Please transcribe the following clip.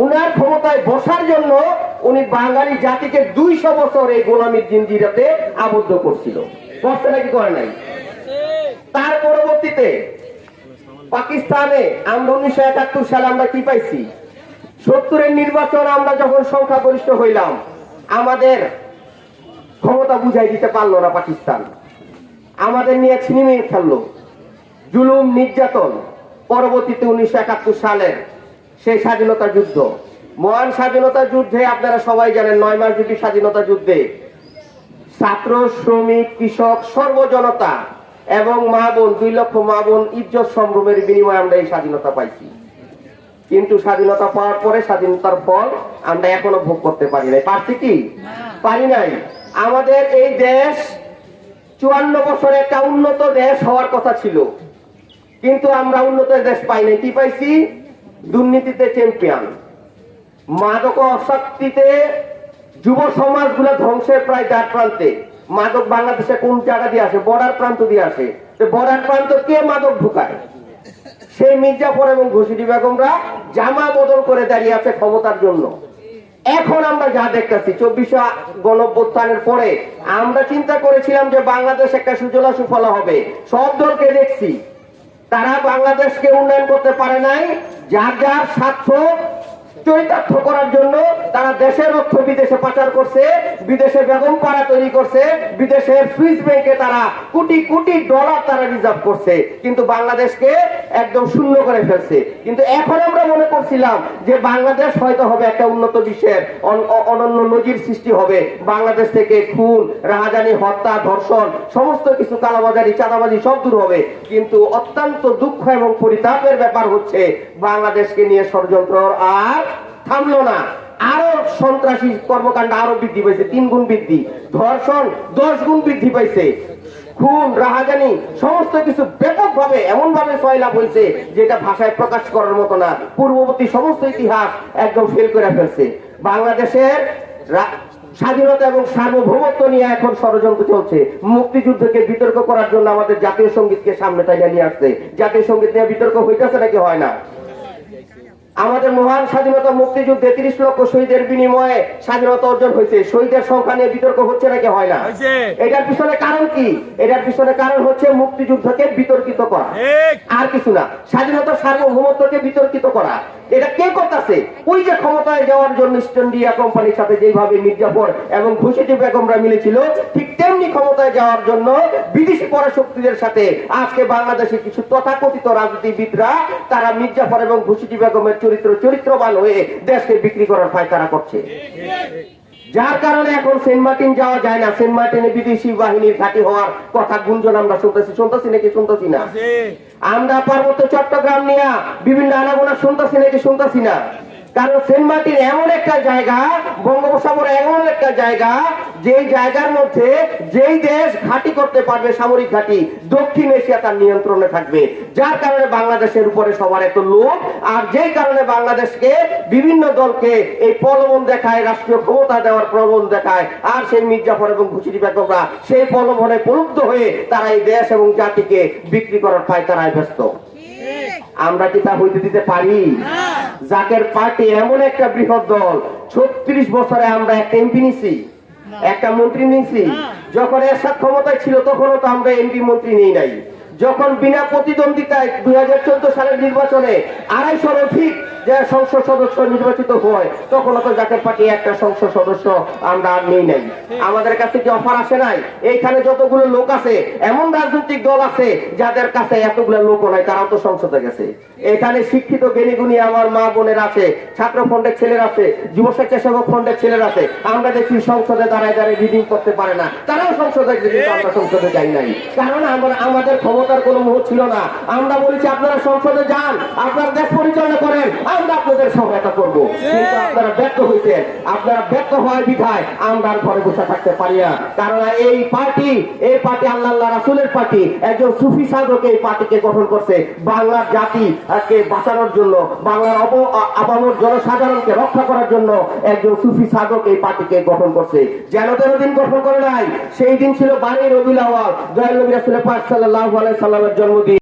উনার ক্ষমতায় বসার জন্য উনি বাঙালি জাতিকে 200 বছর এই গোলামীর জিঞ্জিরাতে আবদ্ধ করছিল। করছে নাকি করে নাই? তার পরবর্তীতে পাকিস্তানে আমরা 1971 সালে আমরা কি পাইছি? 70-এর নির্বাচন আমরা যখন সংখ্যাগরিষ্ঠ হইলাম, আমাদের ক্ষমতা বুঝাই দিতে পারলো না পাকিস্তান, আমাদের নিয়ে ছিনিমিনি খেললো, জুলুম নির্যাতন। পরবর্তীতে 1971 সালের সেই স্বাধীনতা যুদ্ধ, মহান স্বাধীনতা যুদ্ধে আপনারা সবাই জানেন 9 মাস ব্যাপী স্বাধীনতা যুদ্ধে ছাত্র, শ্রমিক, কৃষক, সর্বজনতা এবং মা বোন 2 লক্ষ মা বোন ইজ্জত সম্ভ্রমের বিনিময়ে আমরা এই স্বাধীনতা পাইছি। কিন্তু স্বাধীনতা পাওয়ার পরে স্বাধীনতার ফল আমরা এখনো ভোগ করতে পারি নাই। পারছি কি? পারি নাই। আমাদের এই দেশ 54 বছরে একটা উন্নত দেশ হওয়ার কথা ছিল, কিন্তু আমরা উন্নত দেশ পাই নাই। কি পাইছি? দুর্নীতিতে চ্যাম্পিয়ন, মাদক অশক্তিতে যুব সমাজগুলো ধ্বংসের প্রায় দ্বার প্রান্তে। মাদক বাংলাদেশে কোন জায়গা দিয়ে আসে? বর্ডার প্রান্ত দিয়ে আসে। বর্ডার প্রান্ত কে মাদক ঢুকায়? সেই মির্জাফর এবং ঘুষিটি বেগমরা জামা বদল করে দাঁড়িয়ে আছে ক্ষমতার জন্য। এখন আমরা যা দেখতেছি 24 গণঅভ্যুত্থানের পরে আমরা চিন্তা করেছিলাম যে বাংলাদেশ একটা সুজলা সুফলা হবে। সব দলকে দেখছি তারা বাংলাদেশকে উন্নয়ন করতে পারে নাই। যার যার স্বার্থ চরিতার্থ করার জন্য তারা দেশের অর্থ বিদেশে পাচার করছে, বিদেশে বেগম পাড়া তৈরি করছে, বিদেশের সুইস ব্যাংকে তারা কোটি কোটি ডলার তারা রিজার্ভ করছে, কিন্তু বাংলাদেশকে একদম শূন্য করে ফেলছে। কিন্তু এখন আমরা মনে করছিলাম যে বাংলাদেশ হয়তো হবে একটা উন্নত বিশ্বের অনন্য নজির সৃষ্টি হবে। বাংলাদেশ থেকে খুন, রাহাজানি, হত্যা, ধর্ষণ, সমস্ত কিছু, কালাবাজারি, চাঁদাবাজি সব দূর হবে। কিন্তু অত্যন্ত দুঃখ এবং পরিতাপের ব্যাপার হচ্ছে বাংলাদেশকে নিয়ে ষড়যন্ত্র আর থামলো না। আরো সন্ত্রাসী কর্মকাণ্ড আরো বৃদ্ধি পাইছে, 3 গুণ বৃদ্ধি। ধর্ষণ 10 গুণ বৃদ্ধি পাইছে। খুন, রাহাজানি সমস্ত কিছু ব্যাপকভাবে এমন ভাবে সয়লাভ হয়েছে যেটা ভাষায় প্রকাশ করার মতো না। পূর্ববর্তী সমস্ত ইতিহাস একদম ফেল করে ফেলছে। বাংলাদেশের স্বাধীনতা এবং সার্বভৌমত্ব নিয়ে এখন ষড়যন্ত্র চলছে। মুক্তিযুদ্ধকে বিতর্ক করার জন্য আমাদের জাতীয় সঙ্গীতকে সামনে টাইনা নিয়ে আসছে। জাতীয় সঙ্গীত নিয়ে বিতর্ক হইতেছে নাকি হয় না? আমাদের মহান স্বাধীনতা মুক্তিযুদ্ধে 30 লক্ষ শহীদের বিনিময়ে স্বাধীনতা অর্জন হয়েছে। শহীদের সংখ্যা নিয়ে বিতর্ক হচ্ছে নাকি হয় না? এটার পিছনে কারণ কি? এটার পিছনে কারণ হচ্ছে মুক্তিযুদ্ধকে বিতর্কিত করা, আর কিছু না। স্বাধীনতা সার্বভৌমত্বকে বিতর্কিত করা। এটা কে করতেছে? ওই যে ক্ষমতায় যাওয়ার জন্য ইস্ট ইন্ডিয়া কোম্পানির সাথে যেভাবে মির্জাফর এবং ঘুষিটি বেগমরা মিলেছিল, ঠিক তেমনি ক্ষমতায় যাওয়ার জন্য বিদেশি পরাশক্তিদের সাথে আজকে বাংলাদেশে কিছু তথাকথিত রাজনীতিবিদরা তারা মির্জাফর এবং ঘুষিটি বেগমের চরিত্রবান হয়ে দেশকে বিক্রি করার পায়তারা করছে। যার কারণে এখন সেন্ট মার্টিন যাওয়া যায় না। সেন্ট মার্টিনে বিদেশি বাহিনীর ঘাঁটি হওয়ার কথা গুঞ্জন আমরা শুনতেছি নাকি শুনতেছি না? আমরা পার্বত্য চট্টগ্রাম নিয়ে বিভিন্ন আনাগোনা শুনতেছি নাকি শুনতেছি না? কারণ সেন্ট মার্টিন এমন একটা জায়গা, বঙ্গোপসাগর এমন একটা জায়গা, যেই জায়গার মধ্যে যেই দেশ ঘাঁটি করতে পারবে, সামরিক ঘাঁটি, দক্ষিণ এশিয়া তার নিয়ন্ত্রণে থাকবে। যার কারণে বাংলাদেশের উপরে সবার এত লোভ, আর যেই কারণে বাংলাদেশকে বিভিন্ন দলকে এই প্রলোভন দেখায়, রাষ্ট্রীয় ক্ষমতা দেওয়ার প্রলোভন দেখায়। আর সেই মির্জাফর এবং ঘুষিটি বেগমরা সেই প্রলোভনে প্রলুব্ধ হয়ে তারা এই দেশ এবং জাতিকে বিক্রি করার পায়তারায় ব্যস্ত। আমরা কি তা হইতে দিতে পারি? জাকের পার্টি এমন একটা বৃহৎ দল, 36 বছরে আমরা একটা এমপি নিছি, একটা মন্ত্রী নিছি। যখন এরশাদ ক্ষমতায় ছিল তখনও তো আমরা এমপি মন্ত্রী নেই নাই। যখন বিনা প্রতিদ্বন্দ্বিতায় 2014 সালের নির্বাচনে 250 অধিক যে সংসদ সদস্য নির্বাচিত হয়, তখন তো জাকের পার্টি একটা সংসদ সদস্য আমরা নেই নাই। আমাদের কাছে কি অফার আসে নাই? এইখানে যতগুলো লোক আছে, এমন রাজনৈতিক দল আছে যাদের কাছে এতগুলো লোক নাই, তারাও তো সংসদে গেছে। এখানে শিক্ষিত জ্ঞানীগুণী আমার মা বোনের আছে, ছাত্র ফ্রন্টের ছেলের আছে, যুব স্বেচ্ছাসেবক ফ্রন্টের ছেলের আছে। আমরা দেখছি সংসদে দাঁড়ায় দাঁড়ায় রিডিং করতে পারে না, তারাও সংসদে গেছে, কিন্তু আমরা সংসদে যাই নাই। কারণ আমাদের ক্ষমতার কোনো মুহূর্ত ছিল না। আমরা বলেছি আপনারা সংসদে যান, আপনারা দেশ পরিচালনা করেন, আমরা আপনাদের সহায়তা করব। কিন্তু আপনারা ব্যর্থ হয়েছেন। আপনারা ব্যর্থ হওয়ার বিধায় আমরা আর ঘরে বসে থাকতে পারি না। কারণ এই পার্টি আল্লাহ রাসূলের পার্টি, একজন সুফি সাধক এই পার্টিকে গঠন করছে বাংলার জাতিকে বাঁচানোর জন্য, বাংলার আপামর জনসাধারণকে রক্ষা করার জন্য একজন সুফি সাধক এই পার্টিকে গঠন করছে। যেন তেরো দিন গঠন করে নাই, সেই দিন ছিল 12 রবিউল আউয়াল, দয়াল নবী রাসূল পাক সাল্লাল্লাহু আলাইহি সাল্লামের জন্মদিন।